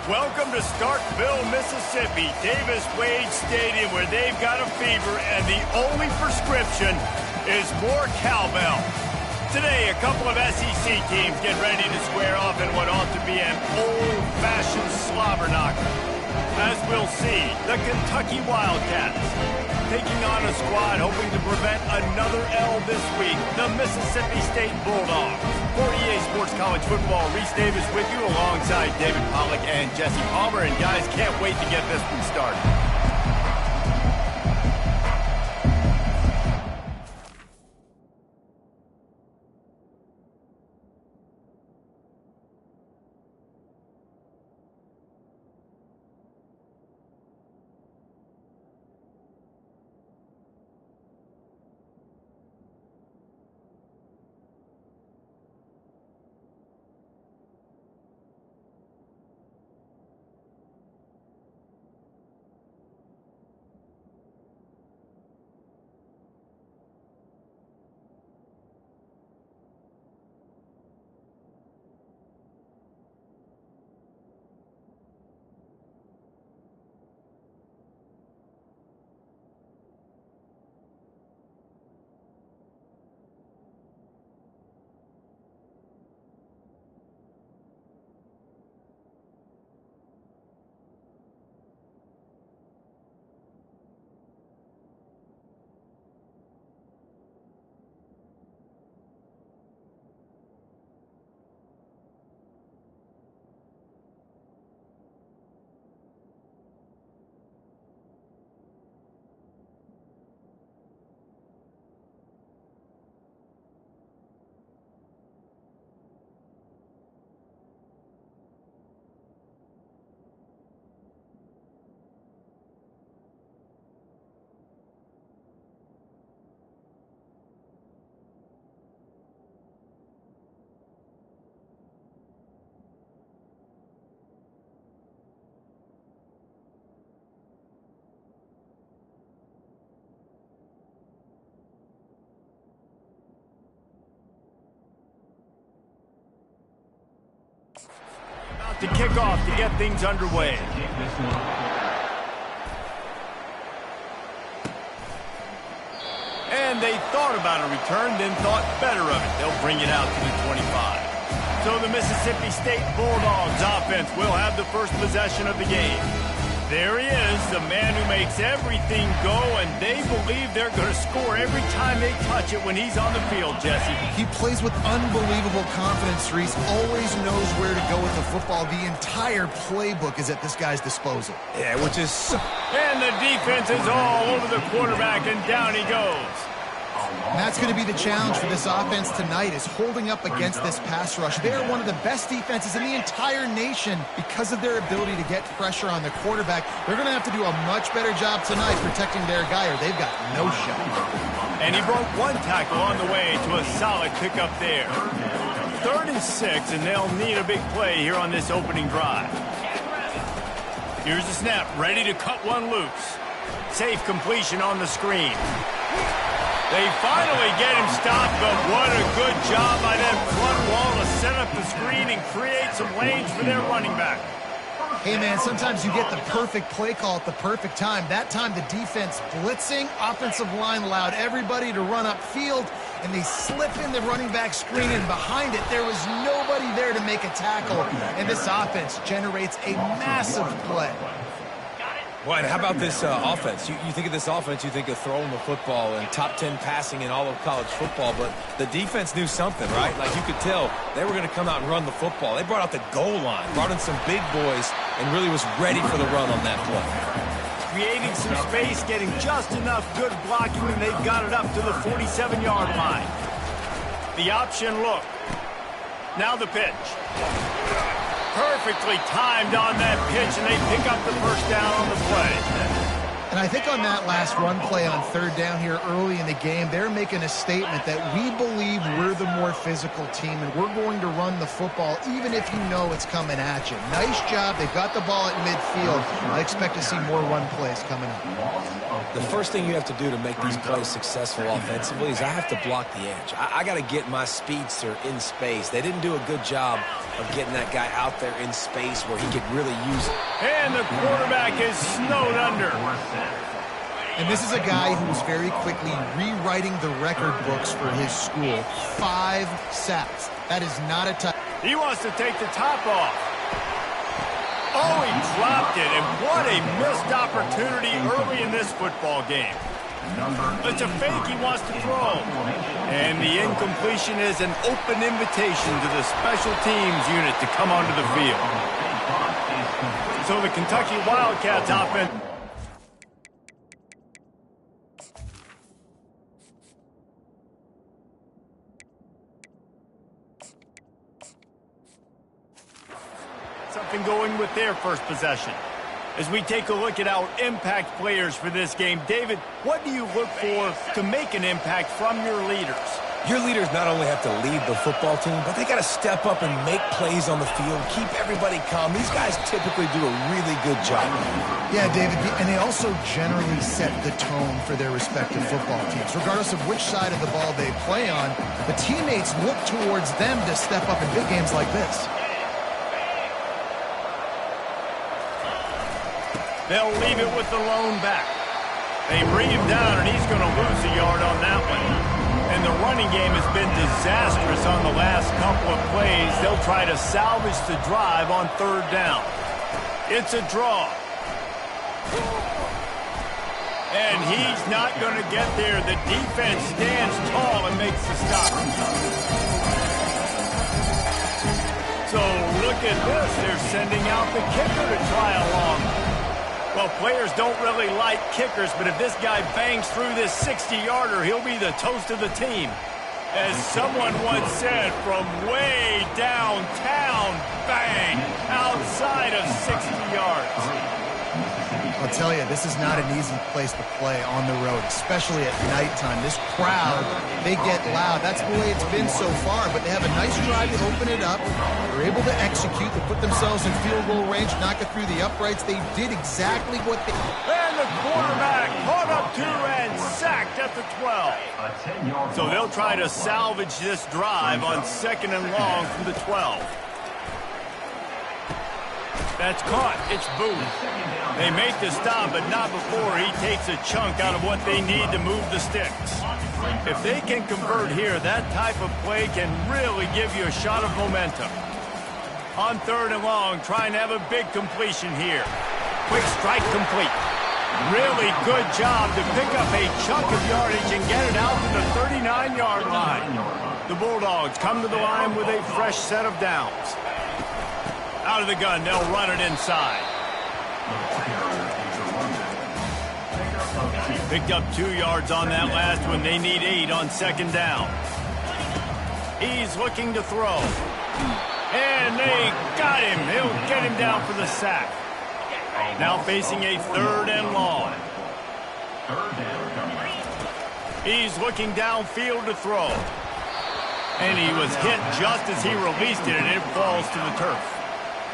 Welcome to Starkville, Mississippi, Davis-Wade Stadium, where they've got a fever, and the only prescription is more cowbell. Today, a couple of SEC teams get ready to square off in what ought to be an old-fashioned slobber knocker. As we'll see, the Kentucky Wildcats taking on a squad hoping to prevent another L this week, the Mississippi State Bulldogs. For EA Sports College Football, Reese Davis with you alongside David Pollack and Jesse Palmer. And guys, can't wait to get this one started. To kick off to get things underway. And they thought about a return, then thought better of it. They'll bring it out to the 25. So the Mississippi State Bulldogs offense will have the first possession of the game. There he is, the man who makes everything go, and they believe they're going to score every time they touch it when he's on the field, Jesse. He plays with unbelievable confidence, Reese. Always knows where to go with the football. The entire playbook is at this guy's disposal. Yeah, which is... And the defense is all over the quarterback, and down he goes. And that's going to be the challenge for this offense tonight, is holding up against this pass rush. They are one of the best defenses in the entire nation because of their ability to get pressure on the quarterback. They're going to have to do a much better job tonight protecting their guy, or they've got no shot. And he broke one tackle on the way to a solid pickup there. 3rd and 6, and they'll need a big play here on this opening drive. Here's the snap, ready to cut one loose. Safe completion on the screen. They finally get him stopped, but what a good job by that front wall to set up the screen and create some lanes for their running back. Hey, man, sometimes you get the perfect play call at the perfect time. That time the defense blitzing, offensive line allowed everybody to run upfield, and they slip in the running back screen, and behind it there was nobody there to make a tackle, and this offense generates a massive play. Well, and how about this offense? You think of this offense, you think of throwing the football and top 10 passing in all of college football, but the defense knew something, right? Like you could tell they were going to come out and run the football. They brought out the goal line, brought in some big boys, and really was ready for the run on that play. Creating some space, getting just enough good blocking, and they've got it up to the 47-yard line. The option look. Now the pitch. Perfectly timed on that pitch, and they pick up the first down on the play. And And I think on that last run play on third down here early in the game, they're making a statement that we believe we're the more physical team and we're going to run the football even if you know it's coming at you. Nice job. They've got the ball at midfield. I expect to see more run plays coming up. The first thing you have to do to make these plays successful offensively is I have to block the edge. I got to get my speedster in space. They didn't do a good job of getting that guy out there in space where he could really use it. And the quarterback is snowed under. And this is a guy who's very quickly rewriting the record books for his school. 5 sacks. That is not a touch. He wants to take the top off. Oh, he dropped it, and what a missed opportunity early in this football game. It's a fake he wants to throw. And the incompletion is an open invitation to the special teams unit to come onto the field. So the Kentucky Wildcats offense. Something going with their first possession. As we take a look at our impact players for this game, David, what do you look for to make an impact from your leaders? Your leaders not only have to lead the football team, but they got to step up and make plays on the field, keep everybody calm. These guys typically do a really good job. Yeah, David, and they also generally set the tone for their respective football teams. Regardless of which side of the ball they play on, the teammates look towards them to step up in big games like this. They'll leave it with the lone back. They bring him down, and he's going to lose a yard on that one. And the running game has been disastrous on the last couple of plays. They'll try to salvage the drive on third down. It's a draw. And he's not going to get there. The defense stands tall and makes the stop. So look at this. They're sending out the kicker to try along. Well, players don't really like kickers, but if this guy bangs through this 60-yarder, he'll be the toast of the team. As someone once said, from way downtown, bang, outside of 60 yards. I'll tell you, this is not an easy place to play on the road, especially at nighttime. This crowd, they get loud. That's the way it's been so far, but they have a nice drive to open it up. They're able to execute. They put themselves in field goal range, knock it through the uprights. They did exactly what they... And the quarterback caught up to and sacked at the 12. So they'll try to salvage this drive on 2nd and long from the 12. That's caught. It's Booth. They make the stop, but not before he takes a chunk out of what they need to move the sticks. If they can convert here, that type of play can really give you a shot of momentum. On 3rd and long, trying to have a big completion here. Quick strike complete. Really good job to pick up a chunk of yardage and get it out to the 39-yard line. The Bulldogs come to the line with a fresh set of downs. Out of the gun, they'll run it inside. Picked up 2 yards on that last one. They need 8 on 2nd down. He's looking to throw. And they got him. He'll get him down for the sack. Now facing a 3rd and long. He's looking downfield to throw. And he was hit just as he released it, and it falls to the turf.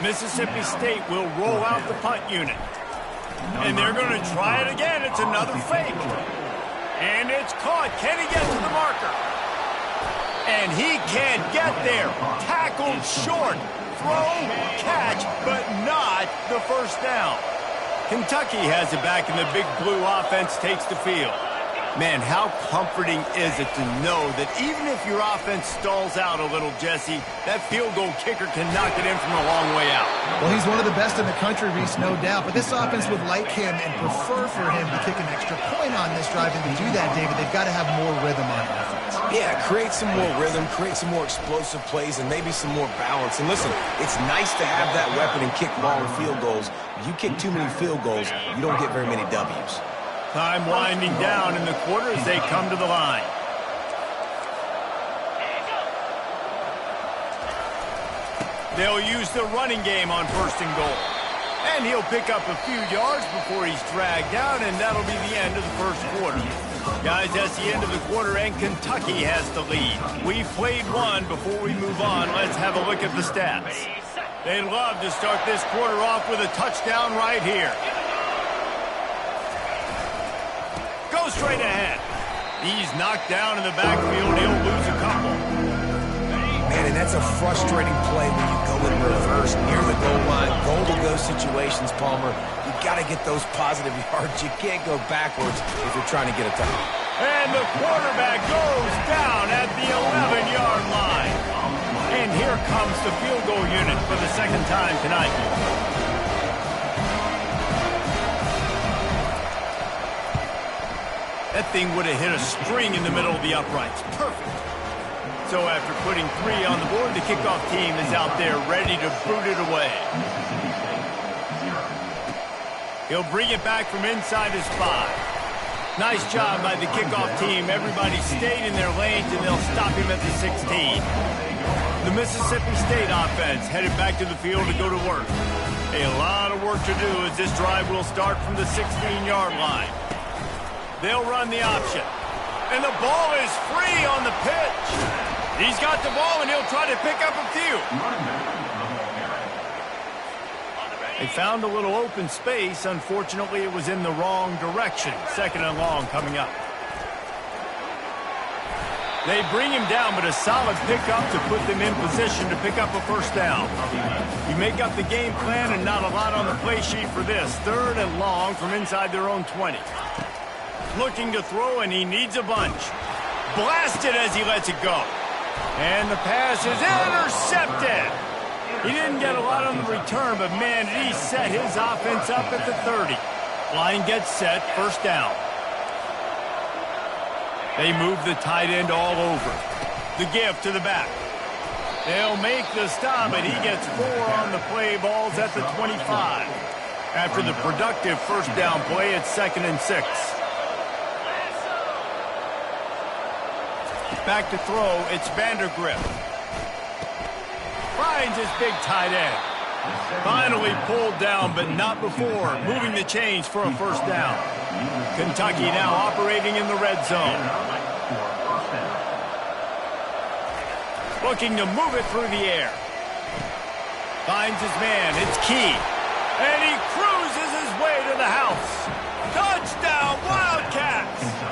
Mississippi State will roll out the punt unit. And they're going to try it again. It's another fake. And it's caught. Can he get to the marker? And he can't get there. Tackled short. Throw, catch, but not the first down. Kentucky has it back, and the Big Blue offense takes the field. Man, how comforting is it to know that even if your offense stalls out a little, Jesse, that field goal kicker can knock it in from a long way out. Well, he's one of the best in the country, Reese, no doubt. But this offense would like him and prefer for him to kick an extra point on this drive. And to do that, David, they've got to have more rhythm on offense. Yeah, create some more rhythm, create some more explosive plays, and maybe some more balance. And listen, it's nice to have that weapon and kick long field goals. If you kick too many field goals, you don't get very many W's. Time winding down in the quarter as they come to the line. They'll use the running game on 1st and goal. And he'll pick up a few yards before he's dragged down, and that'll be the end of the first quarter. Guys, that's the end of the quarter, and Kentucky has the lead. We've played one. Before we move on, let's have a look at the stats. They'd love to start this quarter off with a touchdown right here. Go straight ahead. He's knocked down in the backfield. He'll lose a couple. Man, and that's a frustrating play when you go in reverse near the goal line. Goal-to-go situations, Palmer. You got to get those positive yards. You can't go backwards if you're trying to get a touchdown. And the quarterback goes down at the 11-yard line. And here comes the field goal unit for the second time tonight. That thing would have hit a string in the middle of the uprights. Perfect. So after putting 3 on the board, the kickoff team is out there ready to boot it away. He'll bring it back from inside his 5. Nice job by the kickoff team. Everybody stayed in their lanes, and they'll stop him at the 16. The Mississippi State offense headed back to the field to go to work. A lot of work to do as this drive will start from the 16-yard line. They'll run the option. And the ball is free on the pitch. He's got the ball, and he'll try to pick up a few. They found a little open space. Unfortunately, it was in the wrong direction. Second and long coming up. They bring him down, but a solid pickup to put them in position to pick up a first down. You make up the game plan, and not a lot on the play sheet for this. Third and long from inside their own 20. Looking to throw, and he needs a bunch. Blasted as he lets it go. And the pass is intercepted. He didn't get a lot on the return, but man, did he set his offense up at the 30. Line gets set, first down. They move the tight end all over. The give to the back. They'll make the stop, but he gets 4 on the play. Balls at the 25. After the productive first down play, it's 2nd and 6. Back to throw, it's Vandergrift. Finds his big tight end. Finally pulled down, but not before. Moving the chains for a first down. Kentucky now operating in the red zone. Looking to move it through the air. Finds his man, it's Key. And he cruises his way to the house. Touchdown, Wildcats!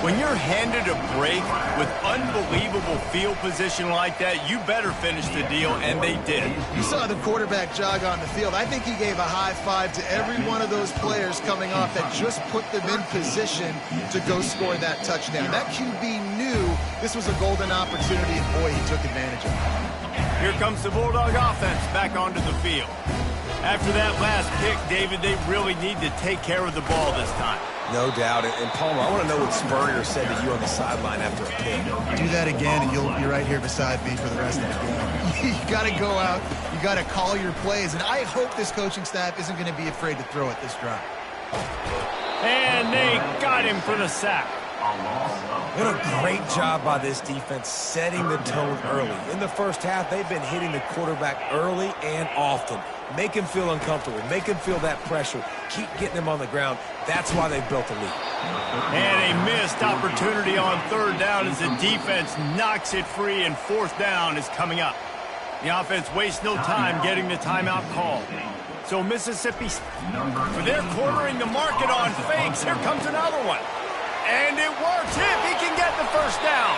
When you're handed a break with unbelievable field position like that, you better finish the deal, and they did. You saw the quarterback jog on the field. I think he gave a high five to every one of those players coming off that just put them in position to go score that touchdown. That QB knew this was a golden opportunity, and boy, he took advantage of it. Here comes the Bulldog offense back onto the field. After that last pick, David, they really need to take care of the ball this time. No doubt. And Palmer, I want to know what Spurrier said to you on the sideline after a pick. Do that again, and you'll be right here beside me for the rest of the game. You got to go out. You got to call your plays, and I hope this coaching staff isn't going to be afraid to throw it this drive. And they got him for the sack. What a great job by this defense setting the tone early. In the first half, they've been hitting the quarterback early and often. Make him feel uncomfortable. Make him feel that pressure. Keep getting him on the ground. That's why they've built a lead. And a missed opportunity on third down as the defense knocks it free, and fourth down is coming up. The offense wastes no time getting the timeout called. So Mississippi, they're cornering the market on fakes. Here comes another one. And it works if he can get the first down.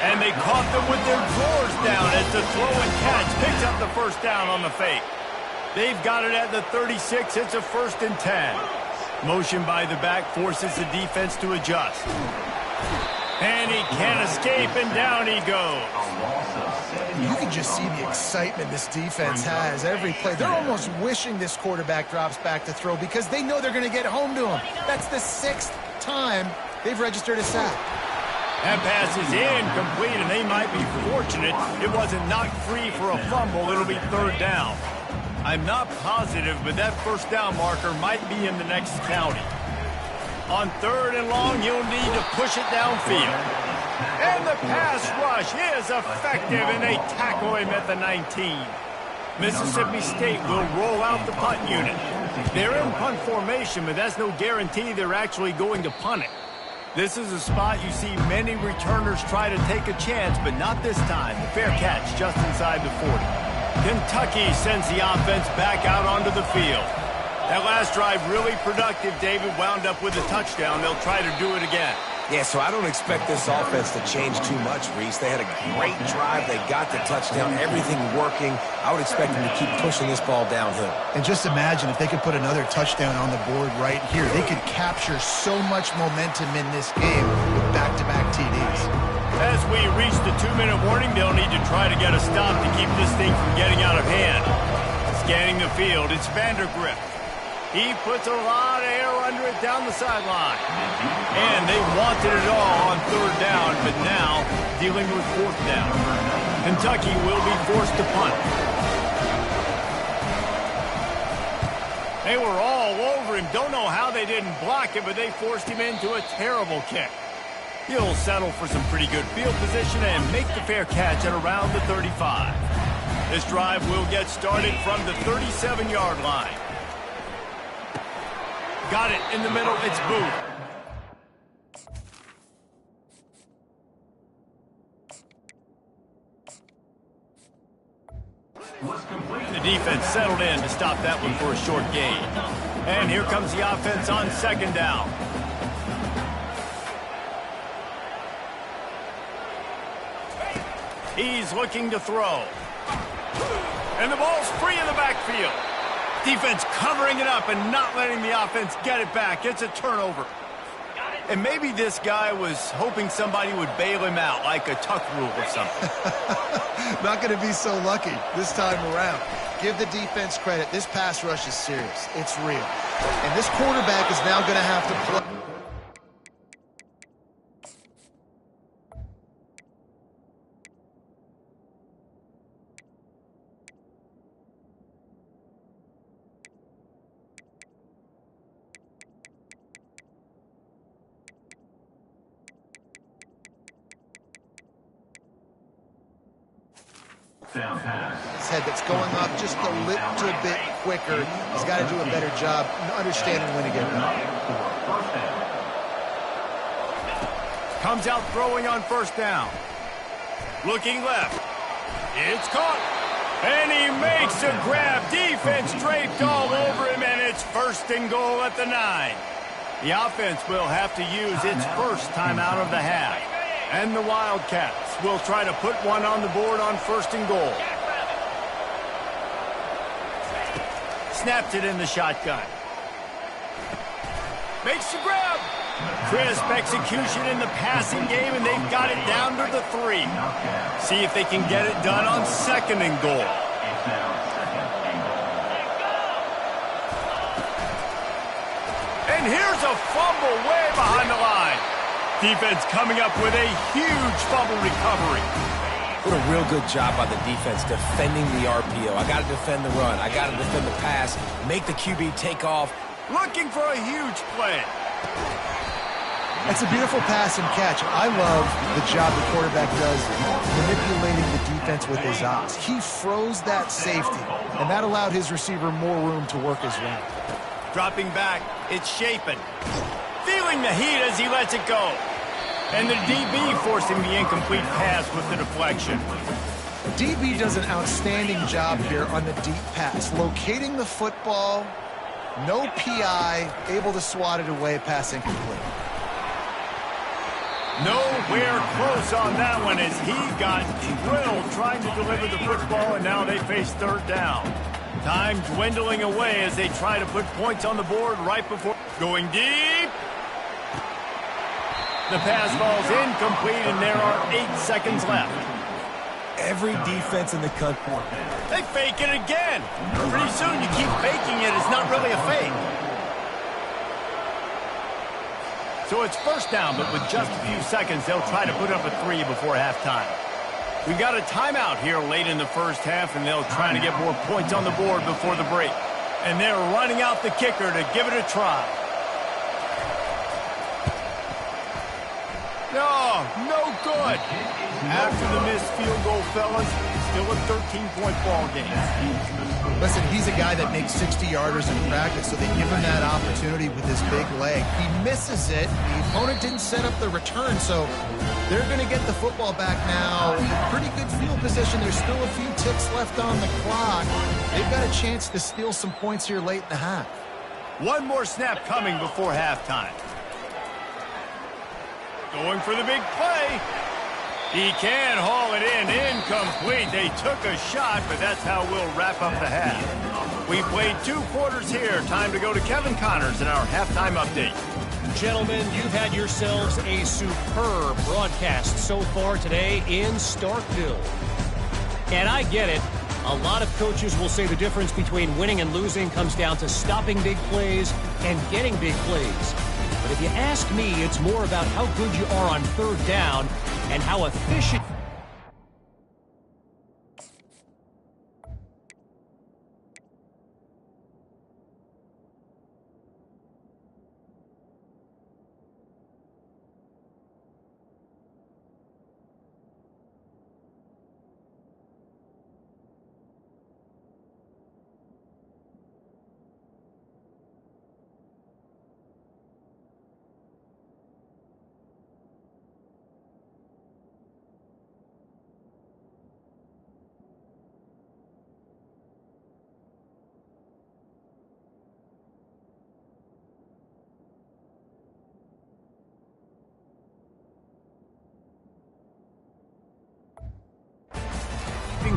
And they caught them with their drawers down as the throw and catch picks up the first down on the fake. They've got it at the 36. It's a 1st and 10. Motion by the back forces the defense to adjust. And he can't escape, and down he goes. You can just see the excitement this defense has every play. They're almost wishing this quarterback drops back to throw because they know they're going to get home to him. That's the 6th time they've registered a sack. That pass is incomplete, and they might be fortunate it wasn't knocked free for a fumble. It'll be third down. I'm not positive, but that first down marker might be in the next county. On third and long, you'll need to push it downfield. And the pass rush is effective, and they tackle him at the 19. Mississippi State will roll out the punt unit. They're in punt formation, but that's no guarantee they're actually going to punt it. This is a spot you see many returners try to take a chance, but not this time. The fair catch just inside the 40. Kentucky sends the offense back out onto the field. That last drive really productive. David wound up with a touchdown. They'll try to do it again. Yeah, so I don't expect this offense to change too much, Reese. They had a great drive. They got the touchdown. Everything working. I would expect them to keep pushing this ball downhill. And just imagine if they could put another touchdown on the board right here. They could capture so much momentum in this game with back-to-back TDs. As we reach the 2-minute warning, they'll need to try to get a stop to keep this thing from getting out of hand. Scanning the field, it's Vandergrift. He puts a lot of air under it down the sideline. And they wanted it all on 3rd down, but now dealing with 4th down. Kentucky will be forced to punt. They were all over him. Don't know how they didn't block it, but they forced him into a terrible kick. He'll settle for some pretty good field position and make the fair catch at around the 35. This drive will get started from the 37-yard line. Got it in the middle. It's Booth. The defense settled in to stop that one for a short gain. And here comes the offense on 2nd down. He's looking to throw. And the ball's free in the backfield. Defense covering it up and not letting the offense get it back. It's a turnover. And maybe this guy was hoping somebody would bail him out, like a tuck rule or something. Not going to be so lucky this time around. Give the defense credit. This pass rush is serious. It's real. And this quarterback is now going to have to play. His head that's going up just a little bit quicker. He's got to do a better job understanding when to get it. Comes out throwing on 1st down. Looking left. It's caught. And he makes a grab. Defense draped all over him, and it's 1st and goal at the 9. The offense will have to use its first timeout of the half. And the Wildcats will try to put one on the board on 1st and goal. Snapped it in the shotgun. Makes the grab. Crisp execution in the passing game, and they've got it down to the 3. See if they can get it done on 2nd and goal. And here's a fumble way behind the line. Defense coming up with a huge fumble recovery. What a real good job by the defense defending the RPO. I got to defend the run. I got to defend the pass. Make the QB take off. Looking for a huge play. That's a beautiful pass and catch. I love the job the quarterback does manipulating the defense with his eyes. He froze that safety, and that allowed his receiver more room to work his route. Dropping back, it's Shapen. Feeling the heat as he lets it go. And the DB forcing the incomplete pass with the deflection. DB does an outstanding job here on the deep pass. Locating the football, no PI, able to swat it away, pass incomplete. Nowhere close on that one as he got drilled trying to deliver the football, and now they face 3rd down. Time dwindling away as they try to put points on the board right before going deep. The pass falls incomplete, and there are 8 seconds left. Every defense in the country. They fake it again. Pretty soon you keep faking it. It's not really a fake. So it's 1st down, but with just a few seconds, they'll try to put up a 3 before halftime. We've got a timeout here late in the 1st half, and they'll try to get more points on the board before the break. And they're running out the kicker to give it a try. No, no good. After the missed field goal, fellas, still a 13-point ball game. Listen, he's a guy that makes 60-yarders in practice, so they give him that opportunity with his big leg. He misses it. The opponent didn't set up the return, so they're going to get the football back now. Pretty good field position. There's still a few ticks left on the clock. They've got a chance to steal some points here late in the half. One more snap coming before halftime. Going for the big play. He can haul it in. Incomplete. They took a shot, but that's how we'll wrap up the half. We played 2 quarters here. Time to go to Kevin Connors in our halftime update. Gentlemen, you've had yourselves a superb broadcast so far today in Starkville. And I get it. A lot of coaches will say the difference between winning and losing comes down to stopping big plays and getting big plays. But if you ask me, it's more about how good you are on third down and how efficient.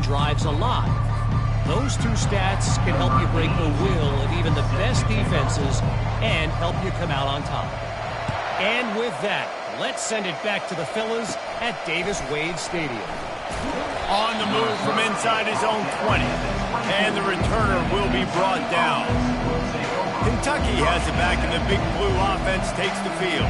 Drives alive. Those 2 stats can help you break the will of even the best defenses and help you come out on top. And with that, let's send it back to the fellas at Davis-Wade Stadium. On the move from inside his own 20. And the returner will be brought down. Kentucky has it back, and the Big Blue offense takes the field.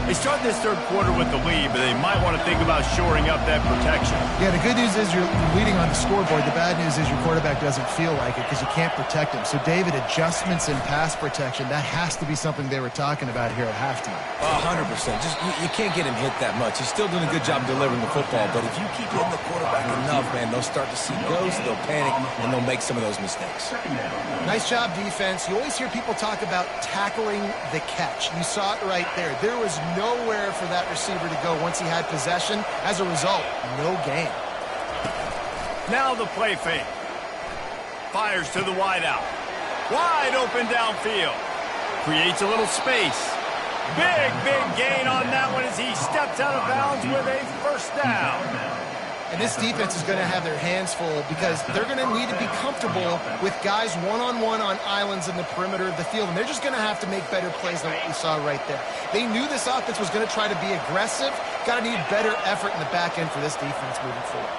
They start this third quarter with the lead, but they might want to think about shoring up that protection. Yeah, the good news is you're leading on the scoreboard. The bad news is your quarterback doesn't feel like it because you can't protect him. So, David, adjustments in pass protection, that has to be something they were talking about here at halftime. 100%. Just you can't get him hit that much. He's still doing a good job delivering the football, but if you keep hitting the quarterback enough, man, they'll start to see ghosts, they'll panic, and they'll make some of those mistakes. Nice job, defense. You always hear people talk about tackling the catch. You saw it right there. There was nowhere for that receiver to go once he had possession. As a result, no gain. Now the play fake. Fires to the wideout. Wide open downfield. Creates a little space. Big gain on that one as he steps out of bounds with a first down. And this defense is going to have their hands full because they're going to need to be comfortable with guys one-on-one on islands in the perimeter of the field. And they're just going to have to make better plays than what we saw right there. They knew this offense was going to try to be aggressive. Got to need better effort in the back end for this defense moving forward.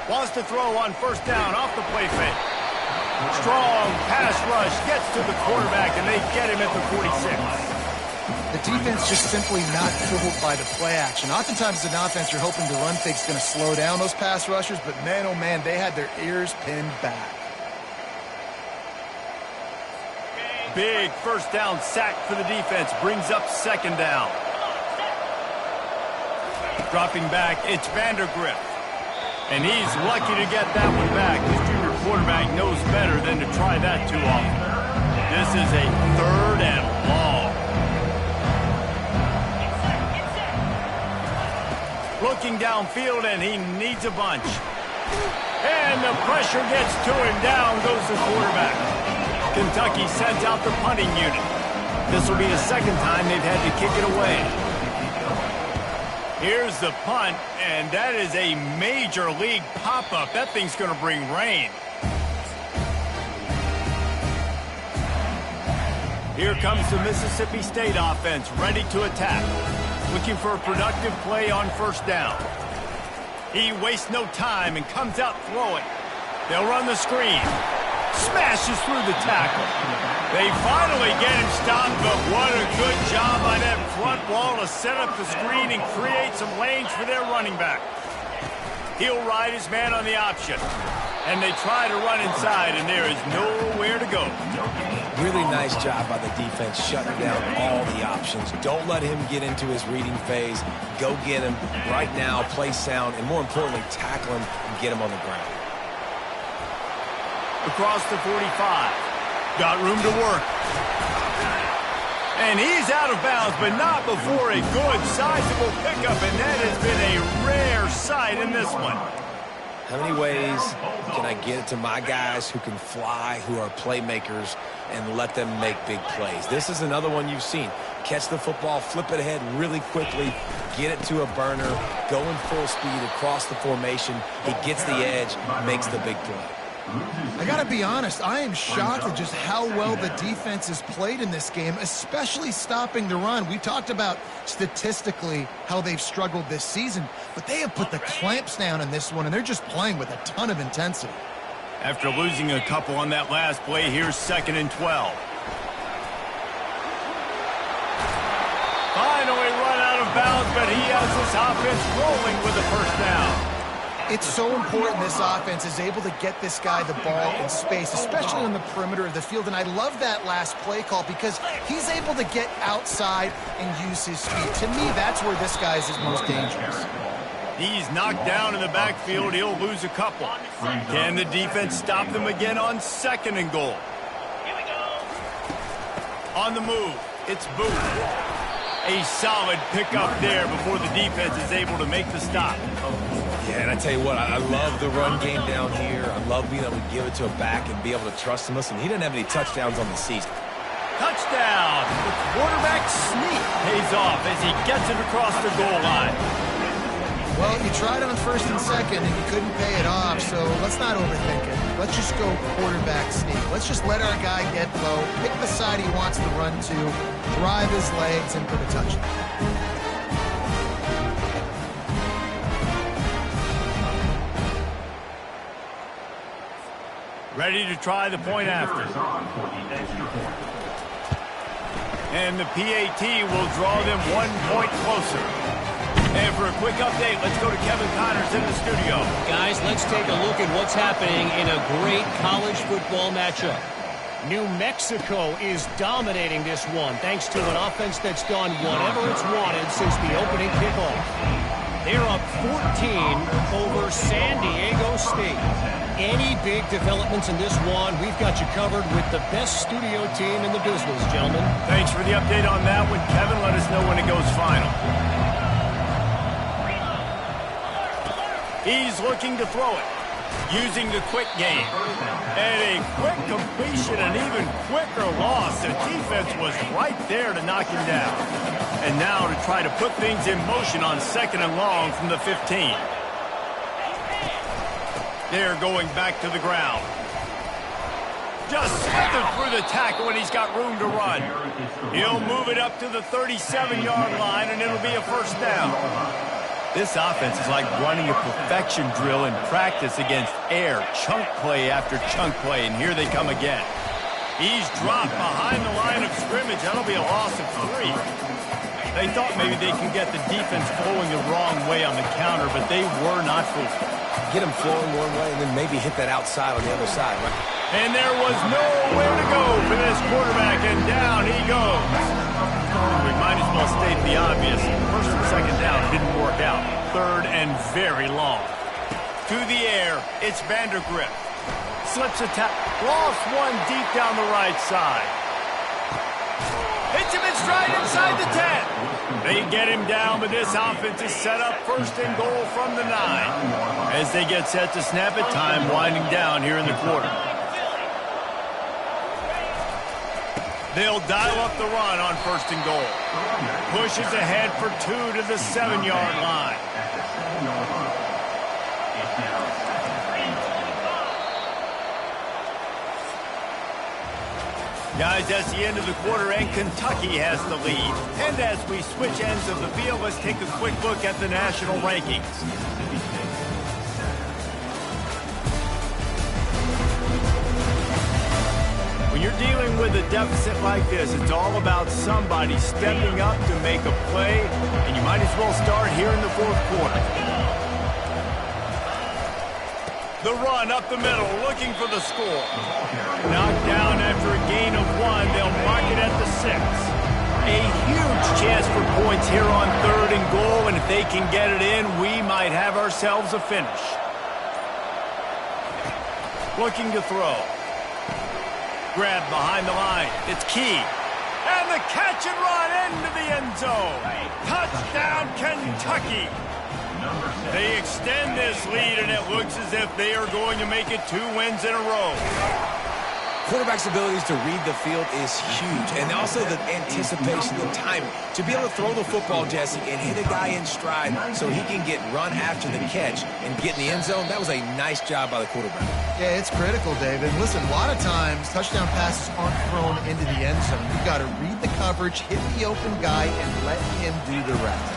Wants to throw on first down off the play fake. Strong pass rush gets to the quarterback, and they get him at the 46. The defense just simply not fooled by the play action. Oftentimes, as an offense, you're hoping the run fake's going to slow down those pass rushers, but man, oh man, they had their ears pinned back. Big first down sack for the defense. Brings up second down. Dropping back, it's Vandergrift. And he's lucky to get that one back. His junior quarterback knows better than to try that too often. This is a 3rd and long. Looking downfield, and he needs a bunch. And the pressure gets to him. Down goes the quarterback. Kentucky sends out the punting unit. This will be the 2nd time they've had to kick it away. Here's the punt, and that is a major league pop-up. That thing's going to bring rain. Here comes the Mississippi State offense, ready to attack. Looking for a productive play on first down. He wastes no time and comes out throwing. They'll run the screen. Smashes through the tackle. They finally get him stopped, but what a good job by that front wall to set up the screen and create some lanes for their running back. He'll ride his man on the option. And they try to run inside, and there is nowhere to go. Really nice job by the defense shutting down all the options. Don't let him get into his reading phase. Go get him right now, play sound, and more importantly, tackle him and get him on the ground. Across the 45. Got room to work. And he's out of bounds, but not before a good, sizable pickup, and that has been a rare sight in this one. How many ways can I get it to my guys who can fly, who are playmakers, and let them make big plays? This is another one you've seen. Catch the football, flip it ahead really quickly, get it to a burner, go in full speed across the formation. He gets the edge, makes the big play. I got to be honest, I am shocked at just how well the defense has played in this game, especially stopping the run. We talked about statistically how they've struggled this season, but they have put the clamps down in this one, and they're just playing with a ton of intensity. After losing a couple on that last play, here's 2nd and 12. Finally run out of bounds, but he has this offense rolling with a first down. It's so important this offense is able to get this guy the ball in space, especially on the perimeter of the field. And I love that last play call because he's able to get outside and use his speed. To me, that's where this guy is his most dangerous. He's knocked down in the backfield. He'll lose a couple. Can the defense stop them again on 2nd and goal? On the move, it's Booth. A solid pickup there before the defense is able to make the stop. Yeah, and I tell you what, I love the run game down here. I love being able to give it to a back and be able to trust him. Listen, he didn't have any touchdowns on the season. Touchdown! The quarterback sneak pays off as he gets it across the goal line. Well, you tried on 1st and 2nd, and you couldn't pay it off, so let's not overthink it. Let's just go quarterback sneak. Let's just let our guy get low, pick the side he wants to run to, drive his legs, and put a touchdown. Ready to try the point after. And the PAT will draw them 1 point closer. And for a quick update, let's go to Kevin Connors in the studio. Guys, let's take a look at what's happening in a great college football matchup. New Mexico is dominating this one thanks to an offense that's done whatever it's wanted since the opening kickoff. They're up 14 over San Diego State. Any big developments in this one, we've got you covered with the best studio team in the business, gentlemen. Thanks for the update on that one, Kevin. Let us know when it goes final. He's looking to throw it, using the quick game. And a quick completion, an even quicker loss. The defense was right there to knock him down. And now to try to put things in motion on 2nd and long from the 15. They're going back to the ground. Just slithered through the tackle and he's got room to run. He'll move it up to the 37-yard line and it'll be a first down. This offense is like running a perfection drill in practice against air, chunk play after chunk play, and here they come again. He's dropped behind the line of scrimmage. That'll be a loss of 3. They thought maybe they could get the defense flowing the wrong way on the counter, but they were not fooled. Get him flowing one way and then maybe hit that outside on the other side, right? And there was nowhere to go for this quarterback, and down he goes. We might as well state the obvious. 1st and 2nd down didn't work out. 3rd and very long. To the air, it's Vandergrift. Slips a tap. Lost one deep down the right side. Hits him in stride inside the 10. They get him down, but this offense is set up 1st and goal from the 9. As they get set to snap it, time winding down here in the quarter. They'll dial up the run on 1st and goal. Pushes ahead for 2 to the 7-yard line. Guys, that's the end of the quarter, and Kentucky has the lead. And as we switch ends of the field, let's take a quick look at the national rankings. When you're dealing with a deficit like this, it's all about somebody stepping up to make a play, and you might as well start here in the 4th quarter. The run up the middle, looking for the score. Knocked down after a gain of 1. They'll mark it at the 6. A huge chance for points here on 3rd and goal, and if they can get it in, we might have ourselves a finish. Looking to throw. Grab behind the line. It's Key. And the catch and run into the end zone. Touchdown, Kentucky. They extend this lead, and it looks as if they are going to make it 2 wins in a row. Quarterback's abilities to read the field is huge, and also the anticipation, the timing. To be able to throw the football, Jesse, and hit a guy in stride so he can get run after the catch and get in the end zone, that was a nice job by the quarterback. Yeah, it's critical, David. Listen, a lot of times touchdown passes aren't thrown into the end zone. You've got to read the coverage, hit the open guy, and let him do the rest.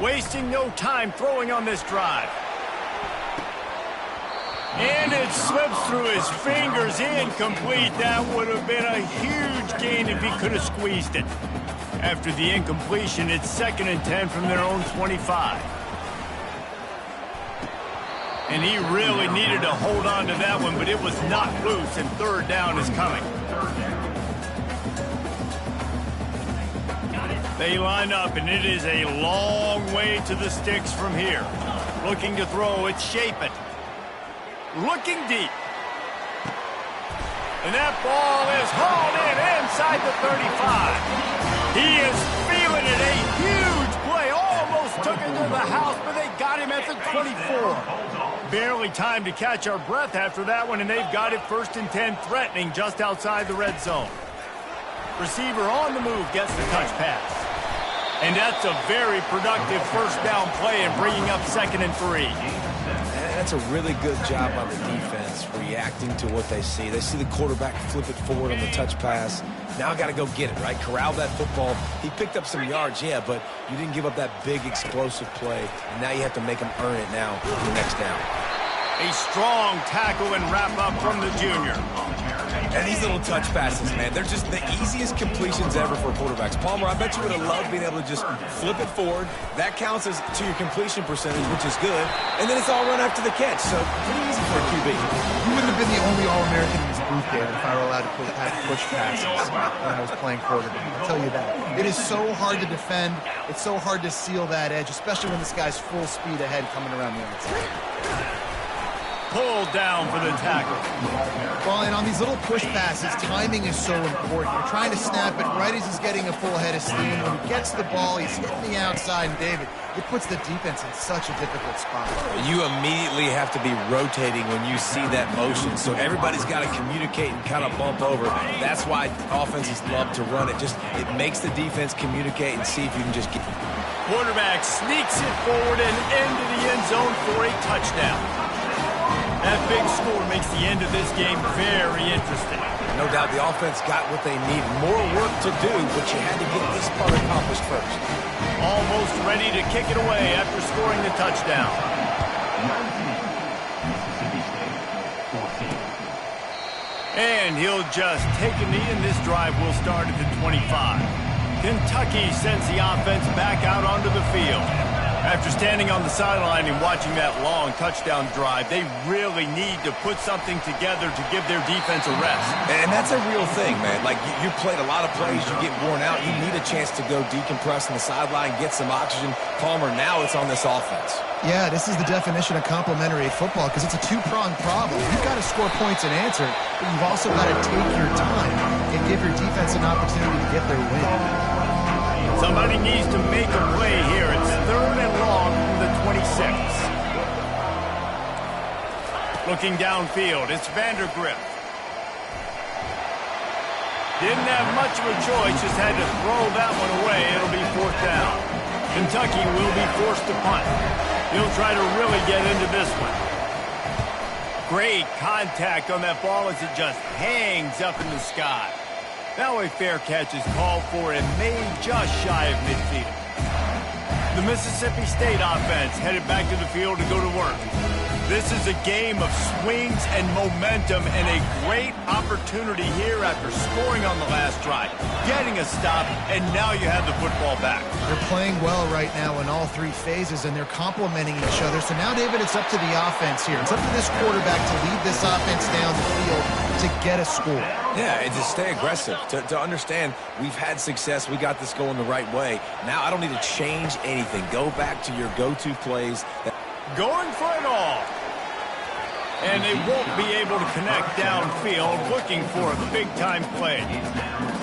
Wasting no time throwing on this drive. And it slips through his fingers, incomplete. That would have been a huge gain if he could have squeezed it. After the incompletion, it's 2nd and 10 from their own 25. And he really needed to hold on to that one, but it was knocked loose, and 3rd down is coming. They line up, and it is a long way to the sticks from here. Looking to throw, it's Shapen. Looking deep. And that ball is hauled in inside the 35. He is feeling it. A huge play. Almost took it to the house, but they got him at the 24. Barely time to catch our breath after that one, and they've got it 1st and 10, threatening just outside the red zone. Receiver on the move gets the touch pass. And that's a very productive 1st down play and bringing up 2nd and 3. That's a really good job by the defense reacting to what they see. They see the quarterback flip it forward on the touch pass. Now I got to go get it, right? Corral that football. He picked up some yards, yeah, but you didn't give up that big explosive play. And now you have to make him earn it now for the next down. A strong tackle and wrap up from the junior. And these little touch passes, man, they're just the easiest completions ever for quarterbacks. Palmer, I bet you would have loved being able to just flip it forward. That counts as to your completion percentage, which is good. And then it's all run after the catch, so pretty easy for a QB. You wouldn't have been the only All-American in this booth, David, if I were allowed to have push passes when I was playing quarterback. I'll tell you that. It is so hard to defend. It's so hard to seal that edge, especially when this guy's full speed ahead coming around the outside. Pulled down for the tackle. Well, and on these little push passes, timing is so important. You're trying to snap it right as he's getting a full head of steam. When he gets the ball, he's hitting the outside, and David, it puts the defense in such a difficult spot. You immediately have to be rotating when you see that motion, so everybody's got to communicate and kind of bump over. That's why offenses love to run it. It makes the defense communicate and see if you can just get... Quarterback sneaks it forward and into the end zone for a touchdown. That big score makes the end of this game very interesting. No doubt the offense got what they needed. More work to do, but you had to get this part accomplished first. Almost ready to kick it away after scoring the touchdown. And he'll just take a knee, and this drive will start at the 25. Kentucky sends the offense back out onto the field. After standing on the sideline and watching that long touchdown drive, they really need to put something together to give their defense a rest. And that's a real thing, man. Like, you played a lot of plays, you get worn out, you need a chance to go decompress on the sideline, get some oxygen. Palmer, now it's on this offense. Yeah, this is the definition of complementary football because it's a two-pronged problem. You've got to score points and answer, but you've also got to take your time and give your defense an opportunity to get their win. Somebody needs to make a play here. It's 3rd and long from the 26. Looking downfield, it's Vandergrift. Didn't have much of a choice, just had to throw that one away. It'll be 4th down. Kentucky will be forced to punt. He'll try to really get into this one. Great contact on that ball as it just hangs up in the sky. Now a fair catch is called for and made just shy of midfield. The Mississippi State offense headed back to the field to go to work. This is a game of swings and momentum and a great opportunity here after scoring on the last drive, getting a stop, and now you have the football back. They're playing well right now in all three phases, and they're complementing each other. So now, David, it's up to the offense here. It's up to this quarterback to lead this offense down the field to get a score. Yeah, and to stay aggressive, to understand we've had success, we got this going the right way. Now I don't need to change anything. Go back to your go-to plays. Going for it all. And they won't be able to connect downfield, looking for a big-time play.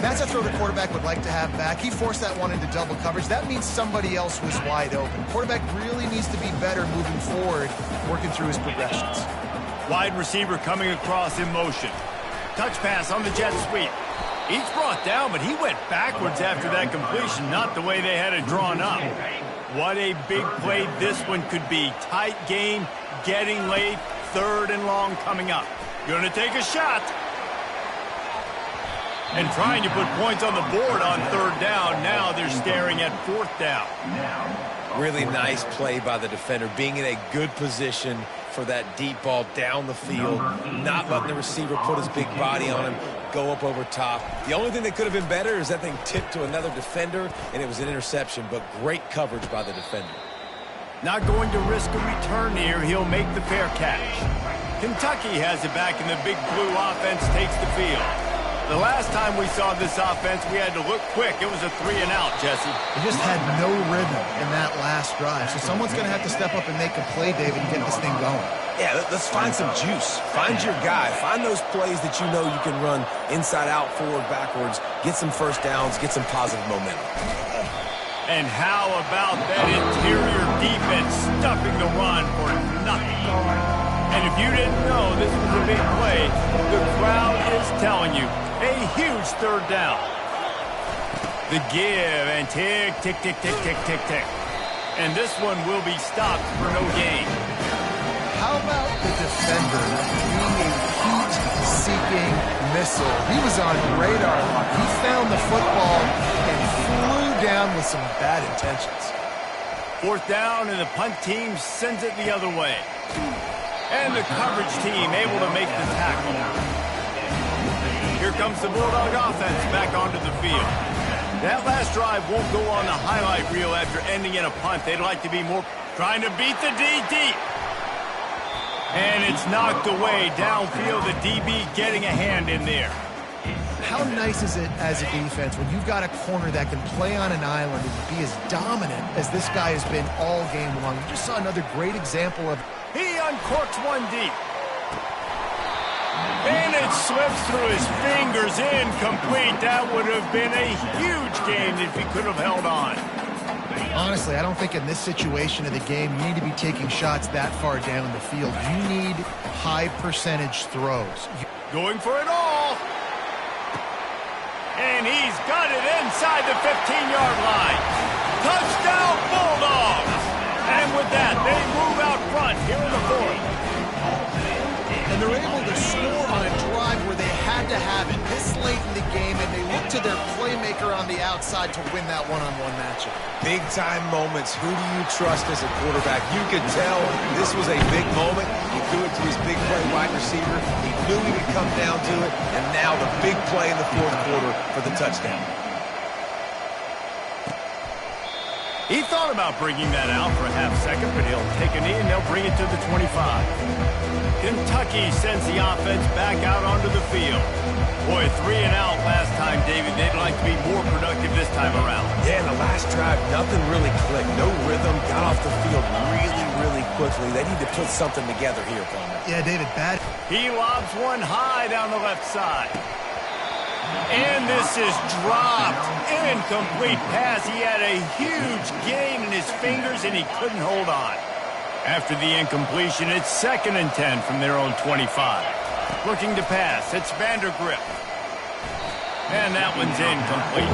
That's a throw the quarterback would like to have back. He forced that one into double coverage. That means somebody else was wide open. Quarterback really needs to be better moving forward, working through his progressions. Wide receiver coming across in motion. Touch pass on the jet sweep. He's brought down, but he went backwards after that completion, not the way they had it drawn up. What a big play this one could be. Tight game, getting late, 3rd and long coming up. Going to take a shot. And trying to put points on the board on 3rd down. Now they're staring at 4th down. Really nice play by the defender, being in a good position for that deep ball down the field, not letting the receiver put his big body on him, go up over top. The only thing that could have been better is that thing tipped to another defender, and it was an interception, but great coverage by the defender. Not going to risk a return here. He'll make the fair catch. Kentucky has it back, and the big blue offense takes the field. The last time we saw this offense, we had to look quick. It was a 3-and-out, Jesse. They just had no rhythm in that last drive. So someone's going to have to step up and make a play, David, and get this thing going. Yeah, let's find some juice. Find your guy. Find those plays that you know you can run inside out, forward, backwards. Get some first downs. Get some positive momentum. And how about that interior defense stuffing the run for nothing? And if you didn't know this was a big play, the crowd is telling you. A huge 3rd down. The give and tick, tick, tick, tick, tick, tick, tick. And this one will be stopped for no gain. How about the defender being a heat-seeking missile? He was on radar lock. He found the football and flew down with some bad intentions. 4th down, and the punt team sends it the other way. And the coverage team able to make the tackle. Here comes the Bulldog offense back onto the field. That last drive won't go on the highlight reel after ending in a punt. They'd like to be more trying to beat the D deep. And it's knocked away downfield. The DB getting a hand in there. How nice is it as a defense when you've got a corner that can play on an island and be as dominant as this guy has been all game long? You just saw another great example of... He uncorks one deep. And it slips through his fingers, incomplete. That would have been a huge game if he could have held on. Honestly, I don't think in this situation of the game you need to be taking shots that far down the field. You need high percentage throws. Going for it all. And he's got it inside the 15-yard line. Touchdown, Bulldogs! And with that, they move out front here in the 4th. And they're able to score on a drive where they had to have it this late in the game, and they look to their playmaker on the outside to win that one-on-one matchup. Big-time moments. Who do you trust as a quarterback? You could tell this was a big moment. He threw it to his big play wide receiver. He knew he would come down to it, and now the big play in the 4th quarter for the touchdown. He thought about bringing that out for a half second, but he'll take a knee and they'll bring it to the 25. Kentucky sends the offense back out onto the field. Boy, 3-and-out last time, David. They'd like to be more productive this time around. Yeah, in the last drive, nothing really clicked. No rhythm. Got off the field really, really quickly. They need to put something together here, Palmer. Yeah, David, bad. He lobs one high down the left side. And this is dropped. Incomplete pass. He had a huge gain in his fingers, and he couldn't hold on. After the incompletion, it's 2nd and 10 from their own 25. Looking to pass. It's Vandergrift. And that one's incomplete.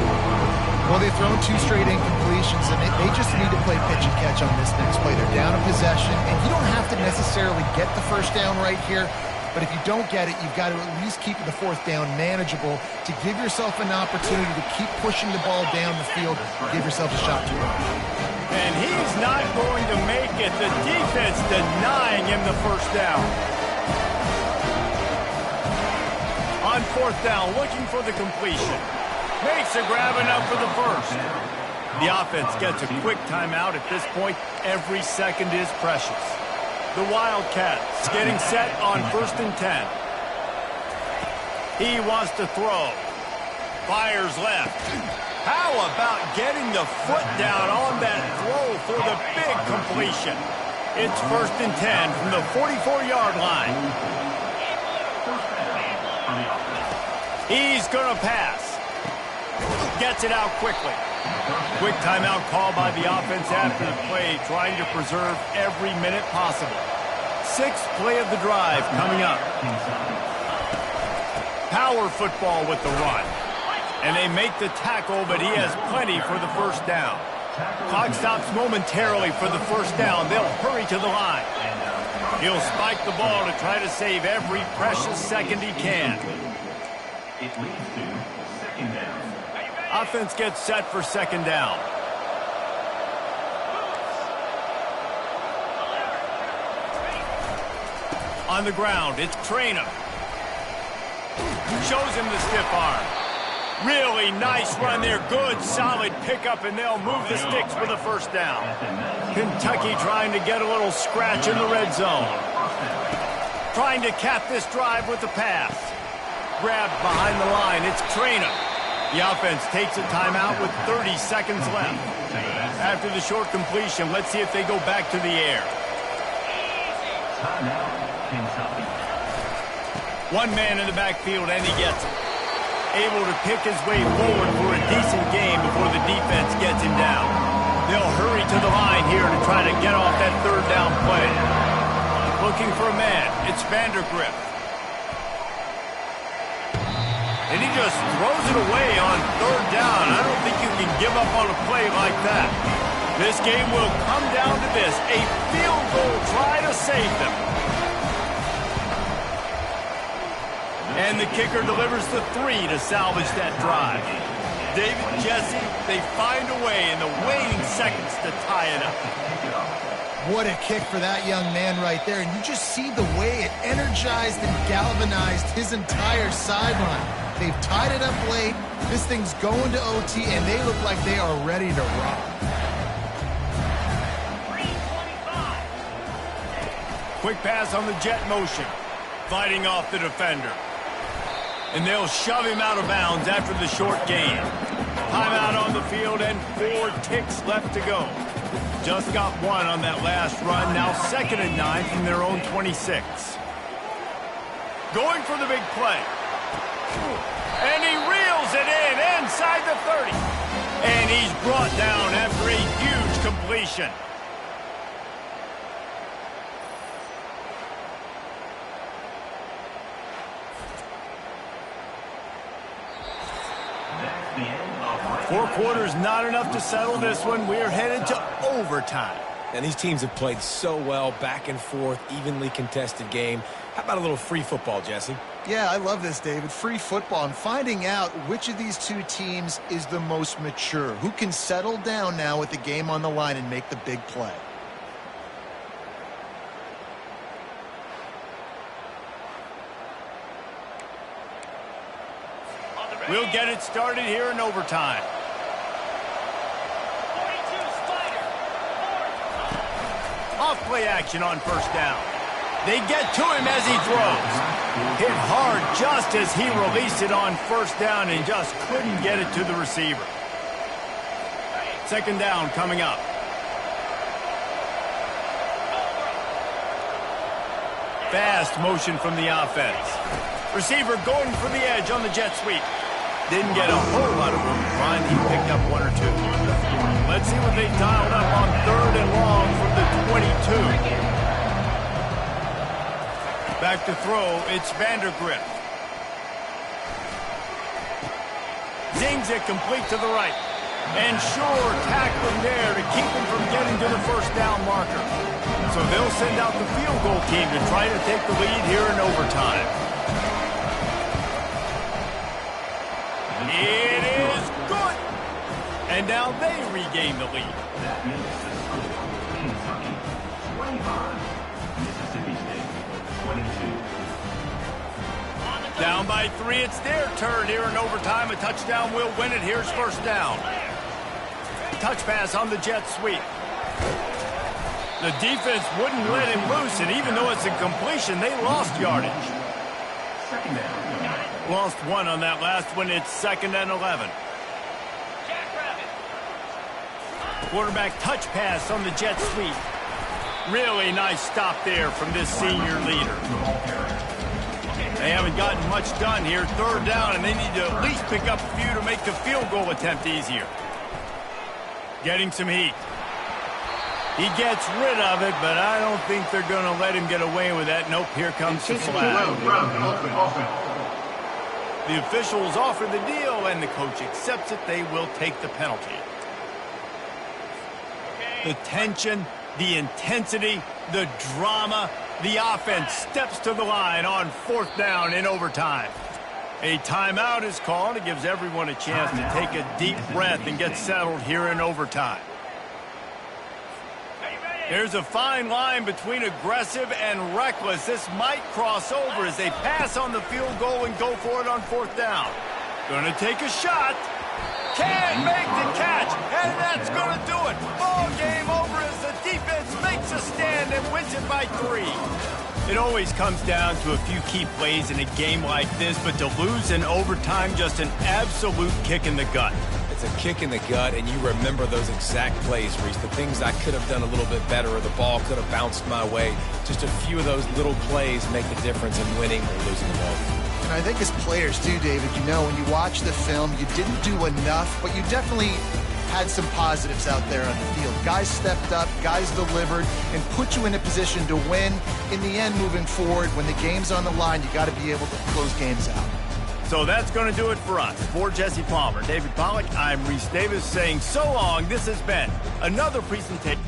Well, they've thrown 2 straight incompletions, and they just need to play pitch and catch on this next play. They're down a possession, and you don't have to necessarily get the first down right here, But if you don't get it, you've got to at least keep the fourth down manageable to give yourself an opportunity to keep pushing the ball down the field, give yourself a shot to win. And he's not going to make it. The defense denying him the first down. On fourth down, looking for the completion. Makes a grab enough for the first. The offense gets a quick timeout at this point. Every second is precious. The Wildcats getting set on 1st and 10. He wants to throw. Fires left. How about getting the foot down on that throw for the big completion? It's 1st and 10 from the 44-yard line. He's going to pass. Gets it out quickly. Quick timeout call by the offense after the play, trying to preserve every minute possible. 6th play of the drive coming up. Power football with the run. And they make the tackle, but he has plenty for the first down. Clock stops momentarily for the first down. They'll hurry to the line. He'll spike the ball to try to save every precious second he can. It leads to second down. Offense gets set for second down. On the ground, it's Traynor. Shows him the stiff arm. Really nice run there. Good, solid pickup, and they'll move the sticks for the first down. Kentucky trying to get a little scratch in the red zone. Trying to cap this drive with the pass. Grabbed behind the line. It's Traynor. The offense takes a timeout with 30 seconds left. After the short completion, let's see if they go back to the air. One man in the backfield, and he gets it. Able to pick his way forward for a decent game before the defense gets him down. They'll hurry to the line here to try to get off that third down play. Looking for a man. It's Vandergrift. And he just throws it away on third down. I don't think you can give up on a play like that. This game will come down to this. A field goal try to save them. And the kicker delivers the 3 to salvage that drive. David, Jesse, they find a way in the waning seconds to tie it up. What a kick for that young man right there. And you just see the way it energized and galvanized his entire sideline. They've tied it up late. This thing's going to OT, and they look like they are ready to rock. Quick pass on the jet motion. Fighting off the defender. And they'll shove him out of bounds after the short gain. Timeout on the field and 4 ticks left to go. Just got 1 on that last run. Now 2nd and 9 from their own 26. Going for the big play. And he reels it in inside the 30. And he's brought down after a huge completion. Four quarters not enough to settle this one. We're headed to overtime. And these teams have played so well, back and forth, evenly contested game. How about a little free football, Jesse? Yeah, I love this, David. Free football. I'm finding out which of these two teams is the most mature. Who can settle down now with the game on the line and make the big play. We'll get it started here in overtime. Off play action on first down. They get to him as he throws. Hit hard just as he released it on first down and just couldn't get it to the receiver. Second down coming up. Fast motion from the offense. Receiver going for the edge on the jet sweep. Didn't get a whole lot of room to run. He picked up 1 or 2. Let's see what they dialed up on 3rd and long from the 22. Back to throw, it's Vandergrift. Zings it complete to the right. And sure, tackling there to keep him from getting to the first down marker. So they'll send out the field goal team to try to take the lead here in overtime. It is good. And now they regain the lead. That makes the score Kentucky 25, Mississippi State 22. Down by 3, it's their turn here in overtime. A touchdown will win it. Here's first down. Touch pass on the jet sweep. The defense wouldn't let him loose, and even though it's a completion, they lost yardage. Second down. Lost 1 on that last one. It's 2nd and 11. Quarterback touch pass on the jet sweep. Really nice stop there from this senior leader. They haven't gotten much done here. 3rd down, and they need to at least pick up a few to make the field goal attempt easier. Getting some heat. He gets rid of it, but I don't think they're going to let him get away with that. Nope, here comes the flag. The officials offer the deal, and the coach accepts it. They will take the penalty. The tension, the intensity, the drama, the offense steps to the line on 4th down in overtime. A timeout is called. It gives everyone a chance to take a deep breath and get settled here in overtime. There's a fine line between aggressive and reckless. This might cross over as they pass on the field goal and go for it on 4th down. Gonna take a shot. Can't make the catch, and that's gonna do it. Ball game over as the defense makes a stand and wins it by 3. It always comes down to a few key plays in a game like this, but to lose in overtime, just an absolute kick in the gut. It's a kick in the gut, and you remember those exact plays, Reese. The things I could have done a little bit better, or the ball could have bounced my way. Just a few of those little plays make the difference in winning or losing the ball. And I think as players too, David, you know, when you watch the film, you didn't do enough, but you definitely had some positives out there on the field. Guys stepped up, guys delivered, and put you in a position to win. In the end, moving forward, when the game's on the line, you got to be able to close games out. So that's going to do it for us. For Jesse Palmer, David Pollack, I'm Reese Davis saying so long. This has been another presentation.